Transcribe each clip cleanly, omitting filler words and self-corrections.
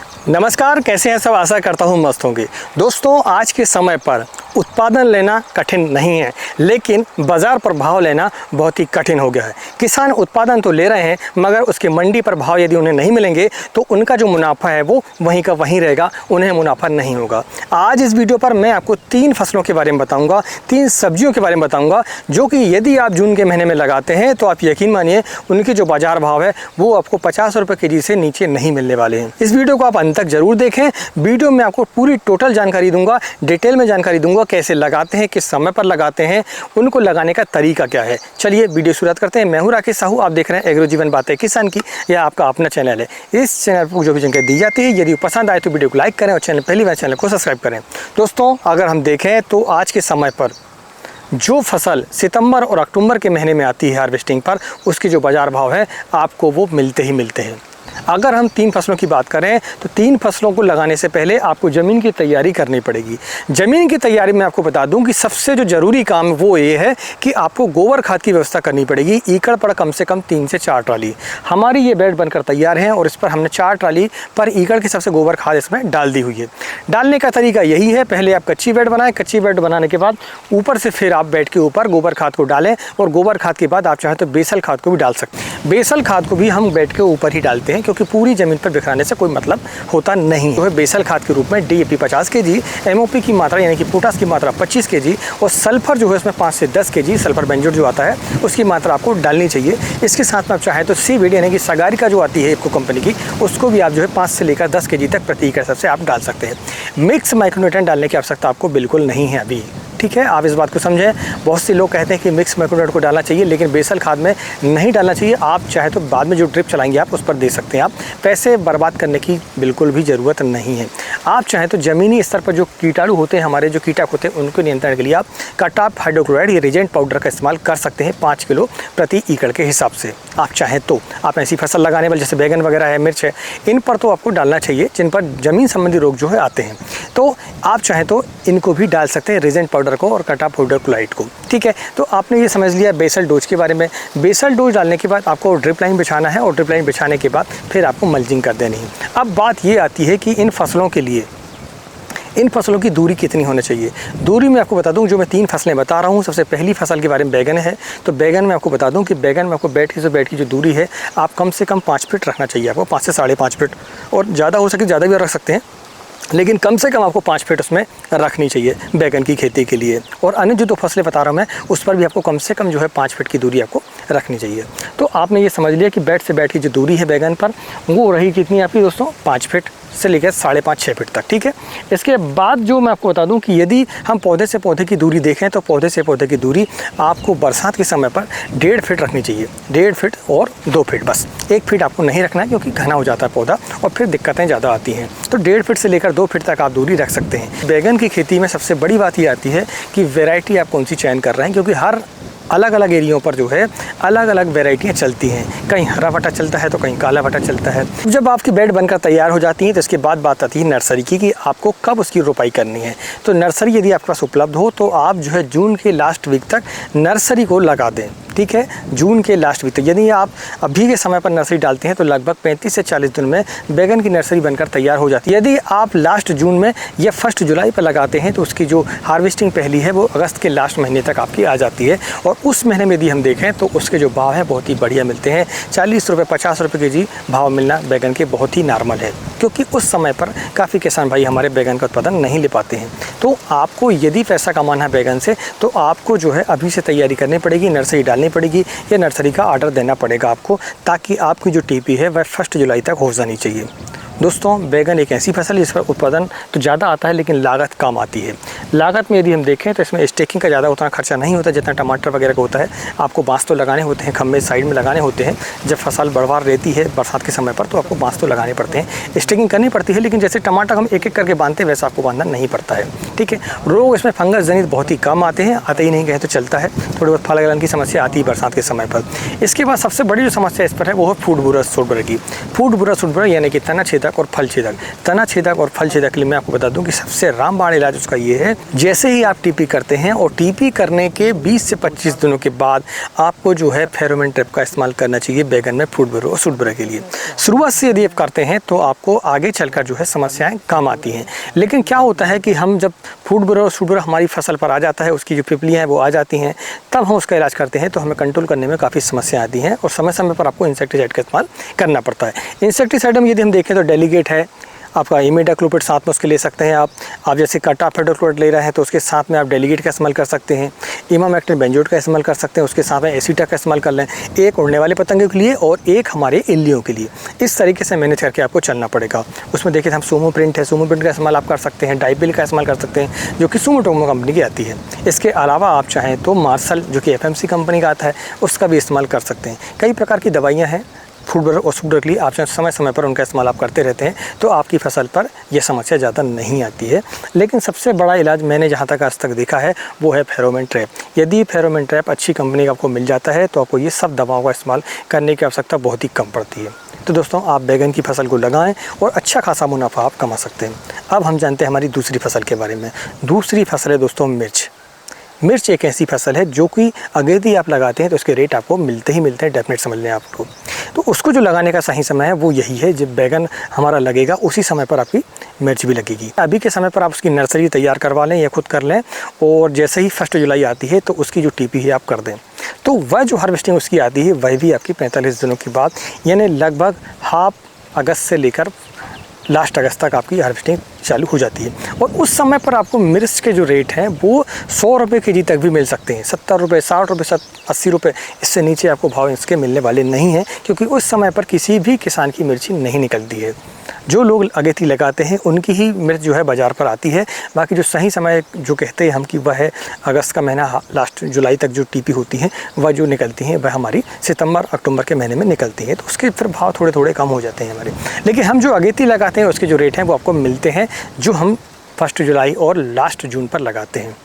नमस्कार, कैसे हैं सब। आशा करता हूँ मस्त होंगे। दोस्तों, आज के समय पर उत्पादन लेना कठिन नहीं है, लेकिन बाज़ार पर भाव लेना बहुत ही कठिन हो गया है। किसान उत्पादन तो ले रहे हैं, मगर उसके मंडी पर भाव यदि उन्हें नहीं मिलेंगे तो उनका जो मुनाफा है वो वहीं का वहीं रहेगा, उन्हें मुनाफा नहीं होगा। आज इस वीडियो पर मैं आपको 3 फसलों के बारे में बताऊँगा, 3 सब्जियों के बारे में बताऊँगा, जो कि यदि आप जून के महीने में लगाते हैं तो आप यकीन मानिए उनके जो बाज़ार भाव है वो आपको 50 रुपये केजी से नीचे नहीं मिलने वाले हैं। इस वीडियो को आप अंत तक जरूर देखें। वीडियो में आपको पूरी टोटल जानकारी दूंगा, डिटेल में जानकारी दूंगा, कैसे लगाते हैं, किस समय पर लगाते हैं, उनको लगाने का तरीका क्या है। चलिए वीडियो शुरुआत करते हैं। मैं हूं राकेश साहू, आप देख रहे हैं एग्रो जीवन बातें किसान की। यह आपका अपना चैनल है। इस चैनल पर जो भी जानकारी दी जाती है, यदि पसंद आए तो वीडियो को लाइक करें और पहली बार चैनल को सब्सक्राइब करें। दोस्तों, अगर हम देखें तो आज के समय पर जो फसल सितंबर और अक्टूबर के महीने में आती है हार्वेस्टिंग पर, उसके जो बाज़ार भाव है आपको वो मिलते ही मिलते हैं। अगर हम 3 फसलों की बात करें तो 3 फसलों को लगाने से पहले आपको ज़मीन की तैयारी करनी पड़ेगी। ज़मीन की तैयारी में आपको बता दूं कि सबसे जो ज़रूरी काम वो ये है कि आपको गोबर खाद की व्यवस्था करनी पड़ेगी। एकड़ पर कम से कम 3 से 4 ट्राली। हमारी ये बेड बनकर तैयार हैं और इस पर हमने 4 ट्राली पर एकड़ के सबसे गोबर खाद इसमें डाल दी हुई है। डालने का तरीका यही है, पहले आप कच्ची बेड बनाएं। कच्ची बेड बनाने के बाद ऊपर से फिर आप बेड के ऊपर गोबर खाद को डालें और गोबर खाद के बाद आप चाहें तो बेसल खाद को भी डाल सकते हैं। बेसल खाद को भी हम बेड के ऊपर ही डालते हैं, क्योंकि पूरी ज़मीन पर बिखराने से कोई मतलब होता नहीं है। बेसल खाद के रूप में DAP 50 kg, MOP की मात्रा यानी कि पोटास की मात्रा 25 kg और सल्फर जो है इसमें 5 से 10 kg सल्फर बेंजोएट जो आता है उसकी मात्रा आपको डालनी चाहिए। इसके साथ में आप चाहें तो सीवीड यानी कि सगारिका जो आती है इफको कंपनी की, उसको भी आप जो है 5 से लेकर 10 kg तक प्रति एकड़ से आप डाल सकते हैं। मिक्स माइक्रोन्यूट्रिएंट डालने की आवश्यकता आपको बिल्कुल नहीं है अभी, ठीक है। आप इस बात को समझें। बहुत से लोग कहते हैं कि मिक्स माइक्रोन्यूट्रिएंट को डालना चाहिए, लेकिन बेसल खाद में नहीं डालना चाहिए। आप चाहे तो बाद में जो ड्रिप चलाएंगे आप उस पर दे सकते हैं। आप पैसे बर्बाद करने की बिल्कुल भी ज़रूरत नहीं है। आप चाहें तो ज़मीनी स्तर पर जो कीटाणु होते हैं, हमारे जो कीटक होते हैं, उनको नियंत्रण के लिए आप कटाप हाइड्रोक्लोराइड या रेजेंट पाउडर का इस्तेमाल कर सकते हैं 5 किलो प्रति एकड़ के हिसाब से। आप चाहें तो आप ऐसी फसल लगाने वाले जैसे बैगन वगैरह है, मिर्च है, इन पर तो आपको डालना चाहिए जिन पर ज़मीन संबंधी रोग जो है आते हैं। तो आप चाहें तो इनको भी डाल सकते हैं, रेजेंट पाउडर को और कटाप हाइड्रोक्लोराइड को, ठीक है। तो आपने ये समझ लिया बेसल डोज के बारे में। बेसल डोज डालने के बाद आपको ड्रिप लाइन बिछाना है और ड्रिप लाइन बिछाने के बाद फिर आपको मल्चिंग कर देनी है। अब बात ये आती है कि इन फसलों के लिए इन फसलों की दूरी कितनी होनी चाहिए। दूरी में आपको बता दूं, जो मैं 3 फसलें बता रहा हूं, सबसे पहली फसल के बारे में बैगन है। तो बैगन में आपको बता दूं कि बैगन में आपको बेड की जो दूरी है आप कम से कम 5 फीट रखना चाहिए आपको, 5 से 5.5 फीट, और ज़्यादा हो सके ज़्यादा भी रख सकते हैं, लेकिन कम से कम आपको 5 फीट उसमें रखनी चाहिए बैगन की खेती के लिए। और अन्य जो 2 फसलें बता रहा हूँ मैं, उस पर भी आपको कम से कम जो है 5 फीट की दूरी आपको रखनी चाहिए। तो आपने ये समझ लिया कि बेड से बेड की जो दूरी है बैगन पर वो रही कितनी आपकी दोस्तों, 5 फीट से लेकर 5.5-6 फीट तक, ठीक है। इसके बाद जो मैं आपको बता दूं कि यदि हम पौधे से पौधे की दूरी देखें तो पौधे से पौधे की दूरी आपको बरसात के समय पर 1.5 फीट रखनी चाहिए। 1.5 फीट और 2 फीट, बस 1 फीट आपको नहीं रखना है, क्योंकि घना हो जाता है पौधा और फिर दिक्कतें ज़्यादा आती हैं। तो 1.5 फीट से लेकर 2 फीट तक आप दूरी रख सकते हैं। बैगन की खेती में सबसे बड़ी बात ये आती है कि वैरायटी आप कौन सी चयन कर रहे हैं, क्योंकि हर अलग अलग एरियो पर जो है अलग अलग वैरायटियाँ चलती हैं। कहीं हरा भटा चलता है तो कहीं काला भटा चलता है। जब आपकी बेड बनकर तैयार हो जाती है तो इसके बाद बात आती है नर्सरी की, कि आपको कब उसकी रोपाई करनी है। तो नर्सरी यदि आपके पास उपलब्ध हो तो आप जो है जून के लास्ट वीक तक नर्सरी को लगा दें, ठीक है। जून के लास्ट वीक तक यदि आप अभी के समय पर नर्सरी डालते हैं तो लगभग 35 से 40 दिन में बैगन की नर्सरी बनकर तैयार हो जाती है। यदि आप लास्ट जून में या 1 जुलाई पर लगाते हैं तो उसकी जो हार्वेस्टिंग पहली है वो अगस्त के लास्ट महीने तक आपकी आ जाती है। और उस महीने में यदि हम देखें तो उसके जो भाव है बहुत ही बढ़िया मिलते हैं। 40 रुपये 50 रुपये केजी भाव मिलना बैगन के बहुत ही नॉर्मल है, क्योंकि उस समय पर काफ़ी किसान भाई हमारे बैगन का उत्पादन नहीं ले पाते हैं। तो आपको यदि पैसा कमाना है बैगन से तो आपको जो है अभी से तैयारी करनी पड़ेगी, नर्सरी डालनी पड़ेगी या नर्सरी का ऑर्डर देना पड़ेगा आपको, ताकि आपकी जो TP है वह 1 जुलाई तक हो जानी चाहिए। दोस्तों, बैगन एक ऐसी फसल है जिस पर उत्पादन तो ज़्यादा आता है लेकिन लागत कम आती है। लागत में यदि हम देखें तो इसमें स्टेकिंग का ज़्यादा उतना खर्चा नहीं होता जितना टमाटर वगैरह का होता है। आपको बांस तो लगाने होते हैं, खम्भे साइड में लगाने होते हैं। जब फसल बढ़वार रहती है बरसात के समय पर तो आपको बांस तो लगाने पड़ते हैं, स्टेकिंग करनी पड़ती है, लेकिन जैसे टमाटर हम एक एक करके बांधते हैं वैसा आपको बांधना नहीं पड़ता है, ठीक है। रोग इसमें फंगस जनित बहुत ही कम आते हैं, आते ही नहीं कहे तो चलता है। थोड़ी बहुत फल गलन की समस्या आती है बरसात के समय पर। इसके बाद सबसे बड़ी जो समस्या इस पर है वो है फूड बुरस सूट की। फूड बुरस सूट यानी कि तना छेदक छेदक और फल छेदक। तना छेदक और फल छेदक के लिए मैं आपको बता दूं कि सबसे रामबाण इलाज उसका ये है, जैसे ही आप टीपी करते हैं और टीपी करने के 20 से 25 दिनों के बाद आपको जो है फेरोमोन ट्रैप का इस्तेमाल करना चाहिए बैगन में फ्रूट बरो और सूट बरो के लिए। शुरुआत से यदि आप करते हैं तो आपको आगे चलकर जो है समस्याएं कम आती हैं। लेकिन क्या होता है कि हम जब फ्रूट बरो और सूट बरो हमारी फसल पर आ जाता है, उसकी जो पिपलियाँ हैं वो आ जाती हैं, तब हम उसका इलाज करते हैं तो हमें कंट्रोल करने में काफ़ी समस्या आती हैं और समय समय पर आपको इंसेक्टिसाइड का इस्तेमाल करना पड़ता है। इंसेक्टिसाइड में यदि हम देखें तो डेलीगेट है, आपका इमिडाक्लोपिड साथ में उसके ले सकते हैं आप जैसे कटाफेडोक्लोराइड ले रहे हैं तो उसके साथ में आप डेलीगेट का इस्तेमाल कर सकते हैं, इमामेक्टिन बेंजोएट का इस्तेमाल कर सकते हैं, उसके साथ में एसीटा का इस्तेमाल कर लें, एक उड़ने वाले पतंगे के लिए और एक हमारे इल्लियों के लिए। इस तरीके से मैनेज करके आपको चलना पड़ेगा। उसमें देखिए हम सोमो प्रिंट है, सोमो प्रिंट का इस्तेमाल आप कर सकते हैं, डाइबिल का इस्तेमाल कर सकते हैं जो कि सुमोटोमो कंपनी की आती है। इसके अलावा आप चाहें तो मार्शल जो कि FMC कंपनी का आता है उसका भी इस्तेमाल कर सकते हैं। कई प्रकार की दवाइयाँ हैं फ्रूट बरो और सूट बरो के लिए, आप समय समय पर उनका इस्तेमाल आप करते रहते हैं तो आपकी फसल पर यह समस्या ज़्यादा नहीं आती है। लेकिन सबसे बड़ा इलाज मैंने जहाँ तक आज तक देखा है वो है फेरोमोन ट्रैप। यदि फेरोमोन ट्रैप अच्छी कंपनी का आपको मिल जाता है तो आपको ये सब दवाओं का इस्तेमाल करने की आवश्यकता बहुत ही कम पड़ती है। तो दोस्तों आप बैगन की फसल को लगाएं और अच्छा खासा मुनाफा आप कमा सकते हैं। अब हम जानते हैं हमारी दूसरी फसल के बारे में। दूसरी फसल है दोस्तों मिर्च। मिर्च एक ऐसी फसल है जो कि अगर यदि आप लगाते हैं तो उसके रेट आपको मिलते ही मिलते हैं, डेफिनेट समझ लें आपको। तो उसको जो लगाने का सही समय है वो यही है, जब बैगन हमारा लगेगा उसी समय पर आपकी मिर्च भी लगेगी। अभी के समय पर आप उसकी नर्सरी तैयार करवा लें या खुद कर लें और जैसे ही 1 जुलाई आती है तो उसकी जो टीपी है आप कर दें, तो वह जो हार्वेस्टिंग उसकी आती है वह भी आपकी 45 दिनों के बाद, यानी लगभग हाफ अगस्त से लेकर लास्ट अगस्त तक आपकी हार्वेस्टिंग चालू हो जाती है। और उस समय पर आपको मिर्च के जो रेट हैं वो 100 रुपये के जी तक भी मिल सकते हैं, 70 रुपये, 60 रुपये, 80 रुपये, इससे नीचे आपको भाव इसके मिलने वाले नहीं हैं, क्योंकि उस समय पर किसी भी किसान की मिर्ची नहीं निकलती है। जो लोग अगेती लगाते हैं उनकी ही मिर्च जो है बाज़ार पर आती है। बाकी जो सही समय जो कहते हैं हम कि वह है अगस्त का महीना, लास्ट जुलाई तक जो टीपी होती हैं वह जो निकलती हैं वह हमारी सितंबर अक्टूबर के महीने में निकलती हैं, तो उसके फिर भाव थोड़े थोड़े कम हो जाते हैं हमारे। लेकिन हम जो अगेती लगाते हैं उसके जो रेट हैं वो आपको मिलते हैं जो हम 1 जुलाई और लास्ट जून पर लगाते हैं।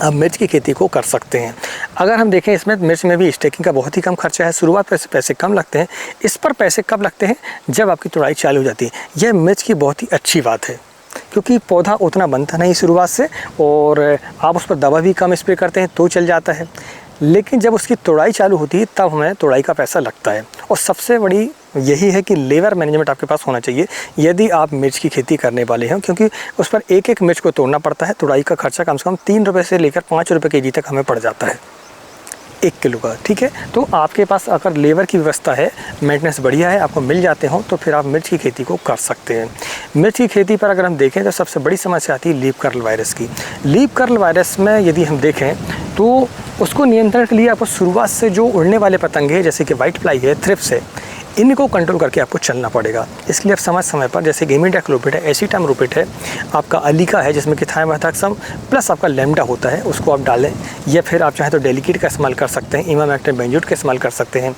अब मिर्च की खेती को कर सकते हैं। अगर हम देखें इसमें मिर्च में भी स्टेकिंग का बहुत ही कम खर्चा है, शुरुआत में पैसे कम लगते हैं। इस पर पैसे कब लगते हैं? जब आपकी तुड़ाई चालू हो जाती है। यह मिर्च की बहुत ही अच्छी बात है क्योंकि पौधा उतना बनता नहीं शुरुआत से और आप उस पर दवा भी कम स्प्रे करते हैं तो चल जाता है। लेकिन जब उसकी तुड़ाई चालू होती है तब हमें तुड़ाई का पैसा लगता है। और सबसे बड़ी यही है कि लेबर मैनेजमेंट आपके पास होना चाहिए यदि आप मिर्च की खेती करने वाले हैं, क्योंकि उस पर एक एक मिर्च को तोड़ना पड़ता है। तुड़ाई का खर्चा कम से कम 3 रुपये से लेकर 5 रुपये के जी तक हमें पड़ जाता है 1 किलो का, ठीक है। तो आपके पास अगर लेबर की व्यवस्था है, मेंटेनेंस बढ़िया है, आपको मिल जाते हो तो फिर आप मिर्च की खेती को कर सकते हैं। मिर्च की खेती पर अगर हम देखें तो सबसे बड़ी समस्या आती है लीफ कर्ल वायरस की। लीफ कर्ल वायरस में यदि हम देखें तो उसको नियंत्रण के लिए आपको शुरुआत से जो उड़ने वाले पतंगे हैं जैसे कि वाइट फ्लाई है, थ्रिप्स है, इनको कंट्रोल करके आपको चलना पड़ेगा। इसके लिए आप समय समय पर जैसे कि इमिडाक्लोपिड है, एसिटामिप्रिड है, आपका अलीका है जिसमें कि थाइमेथाक्सम प्लस आपका लैम्डा होता है, उसको आप डालें। या फिर आप चाहें तो डेलीकेट का इस्तेमाल कर सकते हैं, इमामेक्टिन बेंजोएट का इस्तेमाल कर सकते हैं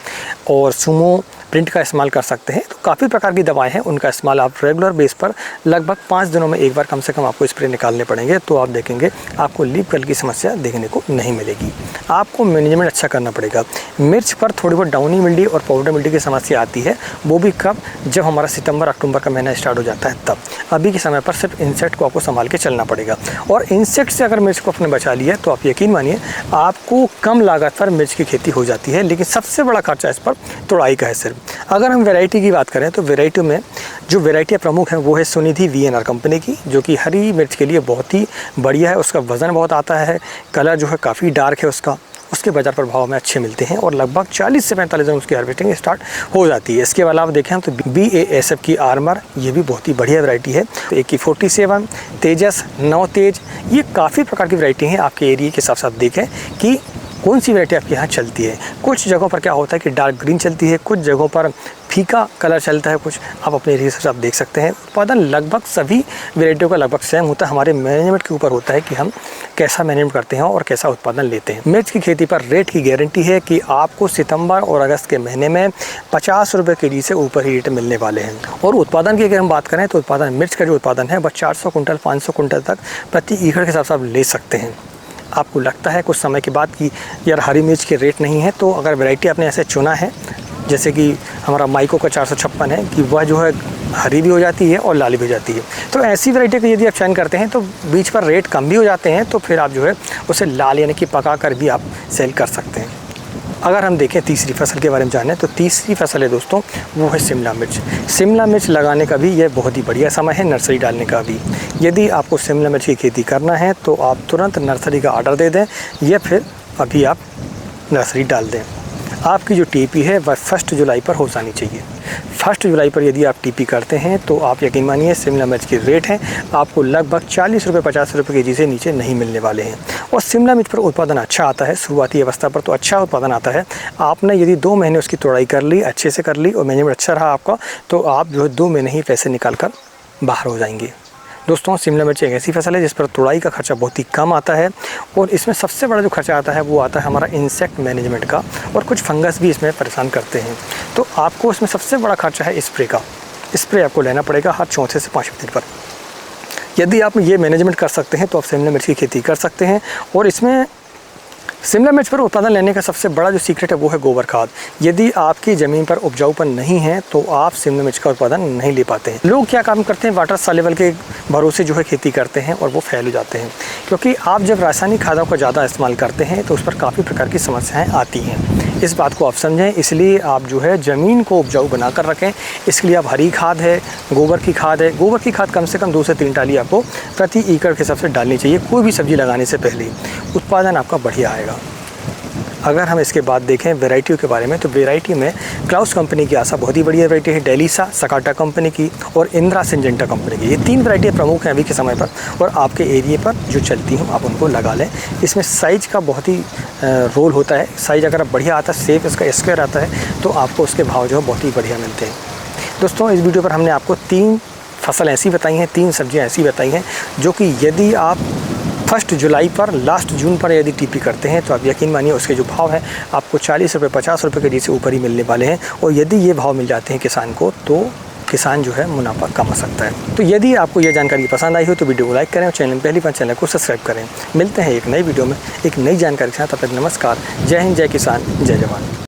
और सुमो प्रिंट का इस्तेमाल कर सकते हैं। तो काफ़ी प्रकार की दवाएं हैं, उनका इस्तेमाल आप रेगुलर बेस पर लगभग 5 दिनों में एक बार कम से कम आपको स्प्रे निकालने पड़ेंगे, तो आप देखेंगे आपको लीफ कर्ल की समस्या देखने को नहीं मिलेगी। आपको मैनेजमेंट अच्छा करना पड़ेगा। मिर्च पर थोड़ी बहुत डाउनी मिल्डी और पाउडर मिल्डी की समस्या आती है, वो भी कब? जब हमारा सितंबर अक्टूबर का महीना स्टार्ट हो जाता है तब। अभी के समय पर सिर्फ इंसेक्ट को आपको संभाल के चलना पड़ेगा। और इंसेक्ट से अगर मिर्च को आपने बचा लिया तो आप यकीन मानिए आपको कम लागत पर मिर्च की खेती हो जाती है। लेकिन सबसे बड़ा खर्चा इस पर तुड़ाई का है सिर्फ। अगर हम वैरायटी की बात करें तो वैरायटी में जो वैरायटियाँ प्रमुख हैं वो है सुनिधि VNR कंपनी की, जो कि हरी मिर्च के लिए बहुत ही बढ़िया है। उसका वज़न बहुत आता है, कलर जो है काफ़ी डार्क है उसके बाज़ार प्रभाव में अच्छे मिलते हैं और लगभग 40 से 45 दिन उसकी हार्वेस्टिंग स्टार्ट हो जाती है। इसके अलावा देखें हम तो BASF की आर्मर, ये भी बहुत ही बढ़िया वैरायटी है। तो एक की 47, तेजस, 9 तेज, ये काफ़ी प्रकार की वैरायटी हैं। आपके एरिया के हिसाब से आप देखें कि कौन सी वैरायटी आपके यहाँ चलती है। कुछ जगहों पर क्या होता है कि डार्क ग्रीन चलती है, कुछ जगहों पर फीका कलर चलता है, कुछ आप अपने एरिया से आप देख सकते हैं। उत्पादन लगभग सभी वैरायटियों का लगभग सेम होता है। हमारे मैनेजमेंट के ऊपर होता है कि हम कैसा मैनेजमेंट करते हैं और कैसा उत्पादन लेते हैं। मिर्च की खेती पर रेट की गारंटी है कि आपको सितंबर और अगस्त के महीने में 50 रुपये के जी से ऊपर ही रेट मिलने वाले हैं। और उत्पादन की अगर हम बात करें तो उत्पादन मिर्च का जो उत्पादन है वह 400 कुंटल 500 कुंटल तक प्रति एकड़ के हिसाब से आप ले सकते हैं। आपको लगता है कुछ समय के बाद कि यार हरी मिर्च के रेट नहीं है, तो अगर वैरायटी आपने ऐसे चुना है जैसे कि हमारा माइको का 456 है कि वह जो है हरी भी हो जाती है और लाल भी हो जाती है। तो ऐसी वैरायटी का यदि आप चयन करते हैं तो बीच पर रेट कम भी हो जाते हैं, तो फिर आप जो है उसे लाल यानी कि पका कर भी आप सेल कर सकते हैं। अगर हम देखें तीसरी फसल के बारे में जानें तो तीसरी फसल है दोस्तों वो है शिमला मिर्च। शिमला मिर्च लगाने का भी यह बहुत ही बढ़िया समय है, नर्सरी डालने का भी। यदि आपको शिमला मिर्च की खेती करना है तो आप तुरंत नर्सरी का ऑर्डर दे दें या फिर अभी आप नर्सरी डाल दें। आपकी जो टीपी है वह 1 जुलाई पर हो जानी चाहिए। 1 जुलाई पर यदि आप टीपी करते हैं तो आप यकीन मानिए शिमला मिर्च के रेट हैं आपको लगभग 40 रुपये 50 रुपये केजी से नीचे नहीं मिलने वाले हैं। और शिमला मिर्च पर उत्पादन अच्छा आता है, शुरुआती अवस्था पर तो अच्छा उत्पादन आता है। आपने यदि 2 महीने उसकी तोड़ाई कर ली, अच्छे से कर ली और मैनेजमेंट अच्छा रहा आपका, तो आप जो है 2 महीने ही पैसे निकाल कर बाहर हो जाएंगे। दोस्तों शिमला मिर्च एक ऐसी फसल है जिस पर तोड़ाई का खर्चा बहुत ही कम आता है और इसमें सबसे बड़ा जो खर्चा आता है वो आता है हमारा इंसेक्ट मैनेजमेंट का, और कुछ फंगस भी इसमें परेशान करते हैं। तो आपको इसमें सबसे बड़ा खर्चा है स्प्रे का। स्प्रे आपको लेना पड़ेगा हर 4 से 5 दिन पर। यदि आप ये मैनेजमेंट कर सकते हैं तो आप शिमला मिर्च की खेती कर सकते हैं। और इसमें शिमला मिर्च पर उत्पादन लेने का सबसे बड़ा जो सीक्रेट है वो है गोबर खाद। यदि आपकी ज़मीन पर उपजाऊपन नहीं है तो आप शिमला मिर्च का उत्पादन नहीं ले पाते हैं। लोग क्या काम करते हैं, वाटर सॉल्युबल के भरोसे जो है खेती करते हैं और वो फैल जाते हैं, क्योंकि आप जब रासायनिक खादों का ज़्यादा इस्तेमाल करते हैं तो उस पर काफ़ी प्रकार की समस्याएँ आती हैं। इस बात को आप समझें, इसलिए आप जो है ज़मीन को उपजाऊ बना कर रखें। इसके लिए आप हरी खाद है, गोबर की खाद है। गोबर की खाद कम से कम 2 से 3 टाली आपको प्रति एकड़ के हिसाब से डालनी चाहिए कोई भी सब्ज़ी लगाने से पहले। उत्पादन आपका बढ़िया आएगा। अगर हम इसके बाद देखें वैरायटियों के बारे में तो वैरायटी में क्लाउस कंपनी की आशा बहुत ही बढ़िया वैरायटी है, डेलिसा सकाटा कंपनी की और इंद्रा सिंजेंटा कंपनी की। ये 3 वैरायटियाँ प्रमुख हैं अभी के समय पर और आपके एरिए पर जो चलती हैं आप उनको लगा लें। इसमें साइज़ का बहुत ही रोल होता है। साइज़ अगर बढ़िया आता है, शेप इसका स्क्वायर आता है, तो आपको उसके भाव जो है बहुत ही बढ़िया मिलते हैं। दोस्तों इस वीडियो पर हमने आपको 3 फसल ऐसी बताई हैं, 3 सब्जियाँ ऐसी बताई हैं जो कि यदि आप 1 जुलाई पर लास्ट जून पर यदि टीपी करते हैं तो आप यकीन मानिए उसके जो भाव हैं आपको 40 रुपये 50 रुपये के से ऊपर ही मिलने वाले हैं। और यदि ये भाव मिल जाते हैं किसान को तो किसान जो है मुनाफा कमा सकता है। तो यदि आपको यह जानकारी पसंद आई हो तो वीडियो को लाइक करें और चैनल पहली बार चैनल को सब्सक्राइब करें। मिलते हैं एक नई वीडियो में एक नई जानकारी के साथ। तब तक नमस्कार, जय हिंद, जय किसान, जय जवान।